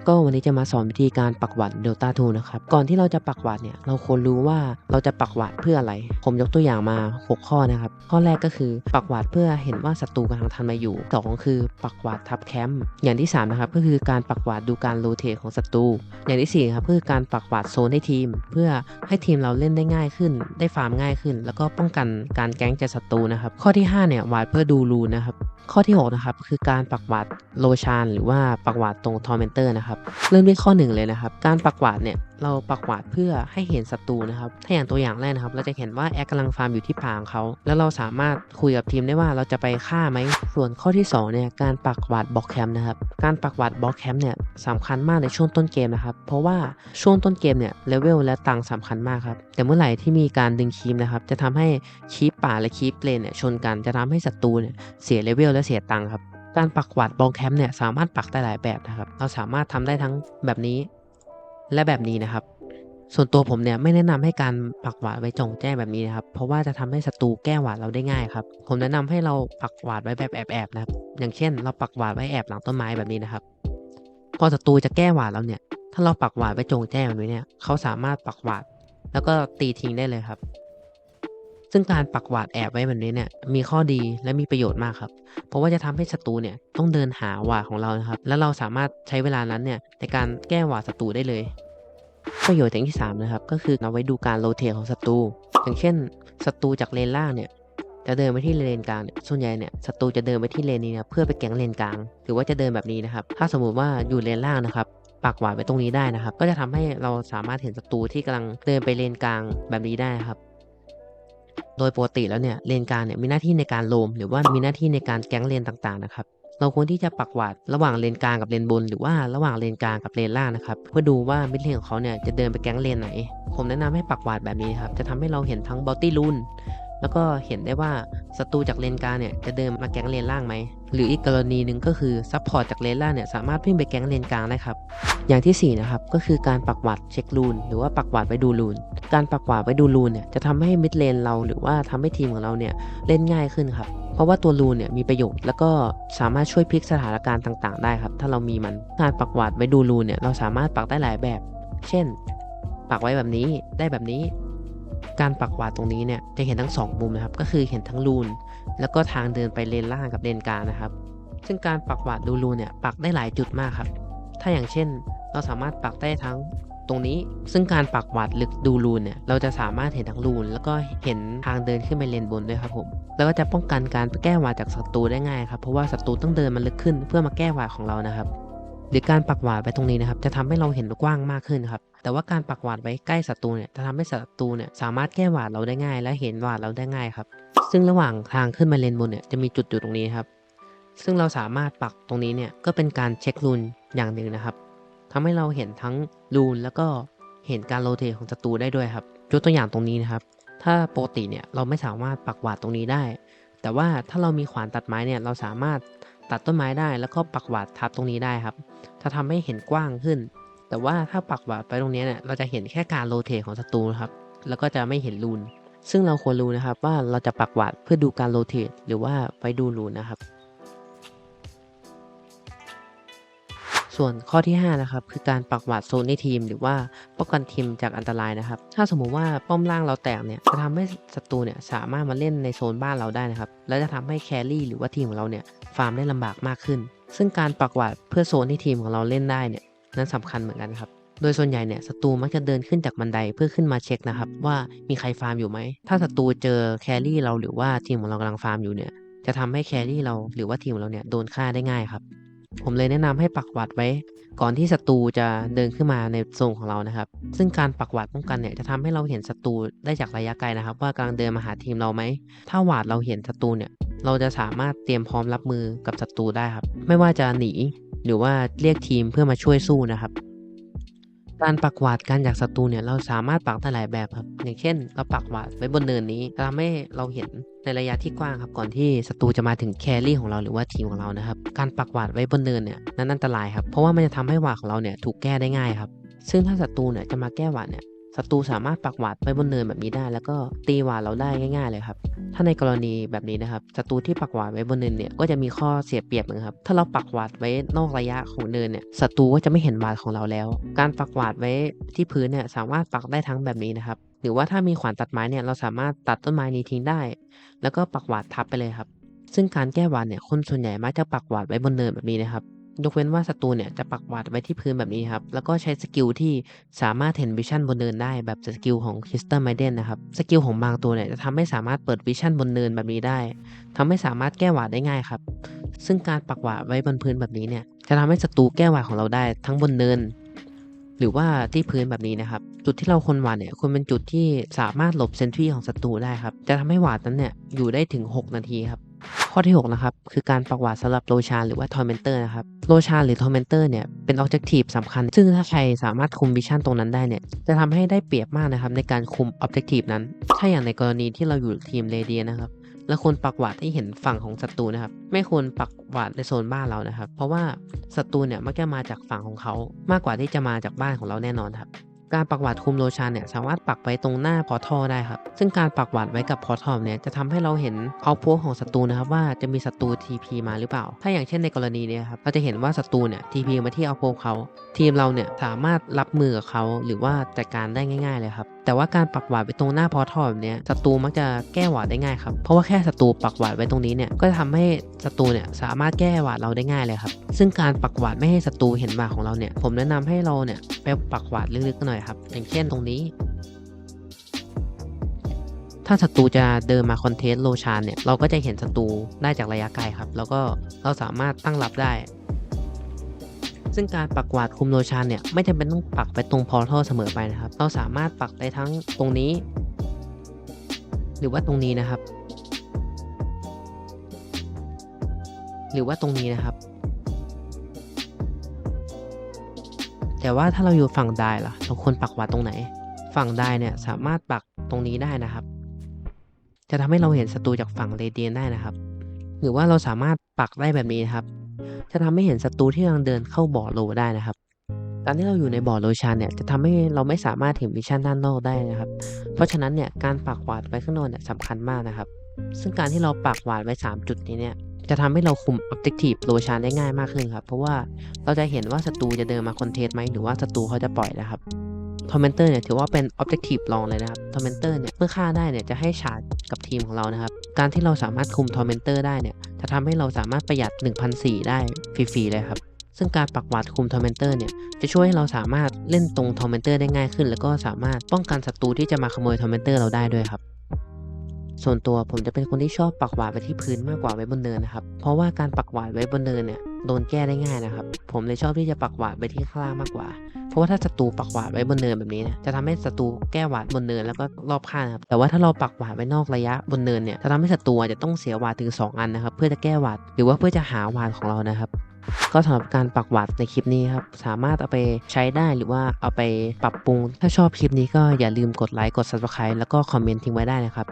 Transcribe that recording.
ก็วันนี้จะมาสอนวิธีการปักหวาด Delta Tool นะครับก่อนที่เราจะปักหวาดเนี่ยเราควรรู้ว่าเราจะปักหวาดเพื่ออะไรผมยกตัวอย่างมา6ข้อนะครับข้อแรกก็คือปักหวาดเพื่อเห็นว่าศัตรูกำลังทำอะไรอยู่2คือปักหวาดทับแคมป์อย่างที่3นะครับก็คือการปักหวาดดูการโรเตทของศัตรูอย่างที่4ครับก็คือการปักหวาดโซนให้ทีมเพื่อให้ทีมเราเล่นได้ง่ายขึ้นได้ฟาร์มง่ายขึ้นแล้วก็ป้องกันการแก๊งจากศัตรูนะครับข้อที่5เนี่ยหวาดเพื่อดูรูนนะครับข้อที่6นะครับคือการปักหวาดโลชานหรือว่าปักหวาดตรงทอร์เมนเตอร์นะครับเริ่มที่ข้อ1เลยนะครับการปักหวาดเนี่ยเราปักหวาดเพื่อให้เห็นศัตรูนะครับถ้าอย่างตัวอย่างแรกนะครับเราจะเห็นว่าแอคกำลังฟาร์มอยู่ที่ป่าของเขาแล้วเราสามารถคุยกับทีมได้ว่าเราจะไปฆ่าไหมส่วนข้อที่2เนี่ยการปักหวาดบล็อกแคมป์นะครับการปักหวาดบล็อกแคมป์เนี่ยสำคัญมากในช่วงต้นเกมนะครับเพราะว่าช่วงต้นเกมเนี่ยเลเวลและตังค์สำคัญมากครับแต่เมื่อไหร่ที่มีการดึงคีปนะครับจะทำให้คีปป่าและคีปเลนเนี่ยชนกันจะทำให้ศัตรูเนี่ยเสียเลเวลและเสียตังค์ครับการปักหวาดบล็อกแคมป์เนี่ยสามารถปักได้หลายแบบนะครับเราสามารถทำได้ทั้งแบบนี้และแบบนี้นะครับส่วนตัวผมเนี่ยไม่แนะนำให้การปักหวาดไว้จ่องแจ้งแบบนี้นะครับเพราะว่าจะทำให้ศัตรูแก้หวาดเราได้ง่ายครับผมแนะนำให้เราปักหวาดไว้แบบแอบๆนะครับอย่างเช่นเราปักหวาดไว้แอบหลังต้นไม้แบบนี้นะครับพอศัตรูจะแก้หวาดเราเนี่ยถ้าเราปักหวาดไว้จงแจ้งแบบนี้เนี่ยเขาสามารถปักหวาดแล้วก็ตีทิ้งได้เลยครับซึ่งการปักหวาดแอบไว้แบบนี้เนี่ยมีข้อดีและมีประโยชน์มากครับเพราะว่าจะทำให้ศัตรูเนี่ยต้องเดินหาหวาดของเรานะครับแล้วเราสามารถใช้เวลานั้นเนี่ยในการแก้หวาดศัตรูได้เลย ประโยชน์อย่างที่3นะครับก็คือเอาไว้ดูการโรเตทของศัตรูอย่างเช่นศัตรูจากเลนล่างเนี่ยจะเดินไปที่เลนกลางเนี่ยส่วนใหญ่เนี่ยศัตรูจะเดินไปที่เลนนี้นะเพื่อไปแก๊งเลนกลางหรือว่าจะเดินแบบนี้นะครับถ้าสมมุติว่าอยู่เลนล่างนะครับปักหวาดไว้ตรงนี้ได้นะครับก็จะทำให้เราสามารถเห็นศัตรูที่กำลังเดินไปเลนกลางแบบนี้ได้ครับโดยปกติแล้วเนี่ยเลนกลางเนี่ยมีหน้าที่ในการโลมหรือว่ามีหน้าที่ในการแก๊งเลนต่างๆนะครับเราควรที่จะปักหวาดระหว่างเลนกลางกับเลนบนหรือว่าระหว่างเลนกลางกับเลนล่างนะครับเพื่อดูว่ามิดเลนของเขาเนี่ยจะเดินไปแก๊งเลนไหนผมแนะนำให้ปักหวาดแบบนี้ครับจะทำให้เราเห็นทั้งบัลตี้ลูนแล้วก็เห็นได้ว่าศัตรูจากเลนกลางเนี่ยจะเดินมาแก๊งเลนล่างไหมหรืออีกกรณีหนึ่งก็คือซัพพอร์ตจากเลนล่างเนี่ยสามารถวิ่งไปแก๊งเลนกลางได้ครับอย่างที่4นะครับก็คือการปักหวาดเช็คลูนหรือว่าปักหวาดไว้ดูลูนการปักหวาดไว้ดูลูนเนี่ยจะทำให้มิดเลนเราหรือว่าทำให้ทีมของเราเนี่ยเล่นง่ายขึ้นครับเพราะว่าตัวรูนเนี่ยมีประโยชน์แล้วก็สามารถช่วยพลิกสถานการณ์ต่างๆได้ครับถ้าเรามีมันการปักหวาดไว้ดูรูนเนี่ยเราสามารถปักได้หลายแบบเช่นปักไว้แบบนี้ได้แบบนี้การปักหวาดตรงนี้เนี่ยจะเห็นทั้ง2มุมนะครับก็คือเห็นทั้งรูนแล้วก็ทางเดินไปเลนล่างกับเลนกลางนะครับซึ่งการปักหวาดดูรูนเนี่ยปักได้หลายจุดมากครับถ้าอย่างเช่นเราสามารถปักได้ทั้งตรงนี้ซึ่งการปักหวาดลึกดูรูนเนี่ยเราจะสามารถเห็นทั้งรูนแล้วก็เห็นทางเดินขึ้นไปเลนบนด้วยครับผมแล้วก็จะป้องกันการแก้หวาดจากศัตรูได้ง่ายครับเพราะว่าศัตรูต้องเดินมันลึกขึ้นเพื่อมาแก้หวาดของเรานะครับหรือการปักหวาดไว้ตรงนี้นะครับจะทำให้เราเห็นกว้างมากขึ้นครับแต่ว่าการปักหวาดไว้ใกล้ศัตรูเนี่ยจะทำให้ศัตรูเนี่ยสามารถแก้หวาดเราได้ง่ายและเห็นหวาดเราได้ง่ายครับซึ่งระหว่างทางขึ้นมาเลนบนเนี่ยจะมีจุดอยู่ตรงนี้ครับซึ่งเราสามารถปักตรงนี้เนี่ยก็เป็นการเช็ครูนอย่างหนึ่งนะครับทำให้เราเห็นทั้งรูนแล้วก็เห็นการโรเตทของศัตรูได้ด้วยครับยกตัวอย่างตรงนี้นะครับถ้าปกติเนี่ยเราไม่สามารถปักหวาดตรงนี้ได้แต่ว่าถ้าเรามีขวานตัดไม้เนี่ยเราสามารถตัดต้นไม้ได้แล้วก็ปักหวาดทับตรงนี้ได้ครับจะทำให้เห็นกว้างขึ้นแต่ว่าถ้าปักหวาดไปตรงนี้เนี่ยเราจะเห็นแค่การโรเตทของศัตรูครับแล้วก็จะไม่เห็นรูนซึ่งเราควรรู้นะครับว่าเราจะปักหวาดเพื่อดูการโรเตทหรือว่าไว้ดูรูนนะครับส่วนข้อที่5นะครับคือการปักหวาดโซนให้ทีมหรือว่าป้องกันทีมจากอันตรายนะครับถ้าสมมุติว่าป้อมล่างเราแตกเนี่ยจะทำให้ศัตรูเนี่ยสามารถมาเล่นในโซนบ้านเราได้นะครับและจะทำให้แครี่หรือว่าทีมของเราเนี่ยฟาร์มได้ลำบากมากขึ้นซึ่งการปักหวาดเพื่อโซนที่ทีมของเราเล่นได้เนี่ยนั้นสำคัญเหมือนกันครับโดยส่วนใหญ่เนี่ยศัตรูมักจะเดินขึ้นจากบันไดเพื่อขึ้นมาเช็คนะครับว่ามีใครฟาร์มอยู่ไหมถ้าศัตรูเจอแครี่เราหรือว่าทีมของเรากำลังฟาร์มอยู่เนี่ยจะทำให้แครี่เราหรือว่าทีมของเราเนี่ยโดนฆ่าได้ง่ายครับผมเลยแนะนำให้ปักหวาดไว้ก่อนที่ศัตรูจะเดินขึ้นมาในโซนของเรานะครับซึ่งการปักหวาดป้องกันเนี่ยจะทำให้เราเห็นศัตรูได้จากระยะไกลนะครับว่ากำลังเดินมาหาทีมเราไหมถ้าหวาดเราเห็นศัตรูเนี่ยเราจะสามารถเตรียมพร้อมรับมือกับศัตรูได้ครับไม่ว่าจะหนีหรือว่าเรียกทีมเพื่อมาช่วยสู้นะครับการปักหวาดกันจากศัตรูเนี่ยเราสามารถปักได้หลายแบบครับอย่างเช่นเราปักหวาดไว้บนเนินนี้จะทำให้เราเห็นในระยะที่กว้างครับก่อนที่ศัตรูจะมาถึงแครี่ของเราหรือว่าทีมของเรานะครับการปักหวาดไว้บนเนินเนี่ยนั้นอันตรายครับเพราะว่ามันจะทำให้หวาดของเราเนี่ยถูกแก้ได้ง่ายครับซึ่งถ้าศัตรูเนี่ยจะมาแก้หวาดเนี่ย ศัตรูสามารถปักหวาดไว้บนเนินแบบนี้ได้แล้วก็ตีหวาดเราได้ง่ายๆเลยครับถ้าในกรณีแบบนี้นะครับศัตรูที่ปักหวาดไว้บนเนินเนี่ยก็จะมีข้อเสียเปรียบนะครับถ้าเราปักหวาดไว้นอกระยะของเนินเนี่ยศัตรูก็จะไม่เห็นหวาดของเราแล้วการปักหวาดไว้ที่พื้นเนี่ยสามารถปักได้ทั้งแบบนี้นะครับหรือว่าถ้ามีขวานตัดไม้เนี่ยเราสามารถตัดต้นไม้นี้ทิ้งได้แล้วก็ปักหวาดทับไปเลยครับซึ่งการแก้หวาดเนี่ยคนส่วนใหญ่มักจะปักหวาดไว้บนเนินแบบนี้นะครับยกเว้นว่าศัตรูเนี่ยจะปักหวาดไว้ที่พื้นแบบนี้ครับแล้วก็ใช้สกิลที่สามารถเห็นวิชั่นบนเนินได้แบบสกิลของ Crystal Maiden นะครับสกิลของบางตัวเนี่ยจะทำให้สามารถเปิดวิชั่นบนเนินแบบนี้ได้ทำให้สามารถแก้หวาดได้ง่ายครับซึ่งการปักหวาดไว้บนพื้นแบบนี้เนี่ยจะทำให้ศัตรูแก้หวาดของเราได้ทั้งบนเนินหรือว่าที่พื้นแบบนี้นะครับจุดที่เราควรหวาดเนี่ยควรเป็นจุดที่สามารถหลบเซนทรีของศัตรูได้ครับจะทำให้หวาดนั้นเนี่ยอยู่ได้ถึง6 นาทีครับข้อที่6นะครับคือการปักหวาดสำหรับโลชานหรือว่าทอร์เมนเตอร์นะครับโลชานหรือทอร์เมนเตอร์เนี่ยเป็นออบเจกตีฟสำคัญซึ่งถ้าใครสามารถคุมวิชั่นตรงนั้นได้เนี่ยจะทำให้ได้เปรียบมากนะครับในการคุมออบเจกตีฟนั้นถ้าอย่างในกรณีที่เราอยู่ทีมเรเดียนะครับและควรปักหวาดให้เห็นฝั่งของศัตรูนะครับไม่ควรปักหวาดในโซนบ้านเรานะครับเพราะว่าศัตรูเนี่ยมักจะมาจากฝั่งของเขามากกว่าที่จะมาจากบ้านของเราแน่นอนครับการปักหวาดคุมโลชานเนี่ยสามารถปักไว้ตรงหน้าพอร์ทัลได้ครับซึ่งการปักหวาดไว้กับพอร์ทัลเนี่ยจะทำให้เราเห็นเอาโพสของศัตรูนะครับว่าจะมีศัตรู TP มาหรือเปล่าถ้าอย่างเช่นในกรณีนี้ครับเราจะเห็นว่าศัตรูเนี่ย TP มาที่เอาโพสเขาทีมเราเนี่ยสามารถรับมือกับเขาหรือว่าจัดการได้ง่ายๆเลยครับแต่ว่าการปักหวาดไว้ตรงหน้าพอร์ทัลแบบนี้ศัตรูมักจะแก้หวาดได้ง่ายครับเพราะว่าแค่ศัตรูปักหวาดไว้ตรงนี้เนี่ยก็จะทำให้ศัตรูเนี่ยสามารถแก้หวาดเราได้ง่ายเลยครับซึ่งการปักหวาดไม่ให้ศัตรูเห็นหวาดของเราเนี่ยผมแนะนำให้เราเนี่ยไปปักหวาดลึกๆหน่อยครับอย่างเช่นตรงนี้ถ้าศัตรูจะเดินมาคอนเทสโลชานเนี่ยเราก็จะเห็นศัตรูได้จากระยะไกลครับแล้วก็เราสามารถตั้งรับได้ซึ่งการปักหวาดคุมโลชานเนี่ยไม่จำเป็นต้องปักไปตรงพอร์ทัลเสมอไปนะครับเราสามารถปักได้ทั้งตรงนี้หรือว่าตรงนี้นะครับหรือว่าตรงนี้นะครับแต่ว่าถ้าเราอยู่ฝั่งไดล่ะเราควรปักหวาดตรงไหนฝั่งไดเนี่ยสามารถปักตรงนี้ได้นะครับจะทำให้เราเห็นศัตรูจากฝั่งเรเดียนได้นะครับหรือว่าเราสามารถปักได้แบบนี้นะครับจะทำให้เห็นศัตรูที่กำลังเดินเข้าบ่อโลได้นะครับการที่เราอยู่ในบ่อโลชันเนี่ยจะทำให้เราไม่สามารถเห็นวิชั่นด้านนอกได้นะครับเพราะฉะนั้นเนี่ยการปักหวาดไว้ข้างนอกเนี่ยสำคัญมากนะครับซึ่งการที่เราปักหวาดไว้3 จุดนี้เนี่ยจะทำให้เราคุม Objective โลชันได้ง่ายมากขึ้นครับเพราะว่าเราจะเห็นว่าศัตรูจะเดินมาคอนเทสไหมหรือว่าศัตรูเขาจะปล่อยนะครับทอร์เมนเตอร์เนี่ยถือว่าเป็น Objective รองเลยนะครับทอร์เมนเตอร์เนี่ยเมื่อฆ่าได้เนี่ยจะให้ชาร์จกับทีมของเรานะครับการที่เราสามารถคุมทอร์เมนเตอร์ได้เนี่ยจะทำให้เราสามารถประหยัด 1,400 ได้ฟรีๆเลยครับซึ่งการปักหวาดคุมทอร์เมนเตอร์เนี่ยจะช่วยให้เราสามารถเล่นตรงทอร์เมนเตอร์ได้ง่ายขึ้นแล้วก็สามารถป้องกันศัตรูที่จะมาขโมยทอร์เมนเตอร์เราได้ด้วยครับส่วนตัวผมจะเป็นคนที่ชอบปักหวาดไว้ที่พื้นมากกว่าไว้บนเนินนะครับเพราะว่าการปักหวาดไว้บนเนินเนี่ยโดนแก้ได้ง่ายนะครับผมเลยชอบที่จะปักหวาดไว้ที่ข้างล่างมากกว่าเพราะว่าถ้าศัตรูปักหวาดไว้บนเนินแบบนี้เนี่ยจะทำให้ศัตรูแก้หวาดบนเนินแล้วก็รอบข้างครับแต่ว่าถ้าเราปักหวาดไว้นอกระยะบนเนินเนี่ยจะทำให้ศัตรูจะต้องเสียหวาดถึง2 อันนะครับเพื่อจะแก้หวาดหรือว่าเพื่อจะหาหวาดของเรานะครับก็สำหรับการปักหวาดในคลิปนี้ครับสามารถเอาไปใช้ได้หรือว่าเอาไปปรับปรุงถ้าชอบคลิปนี้ก็อย่าลืมกดไลค์กด Subscribe แล้วก็คอมเมนต์ทิ้งไว้ได้นะครับ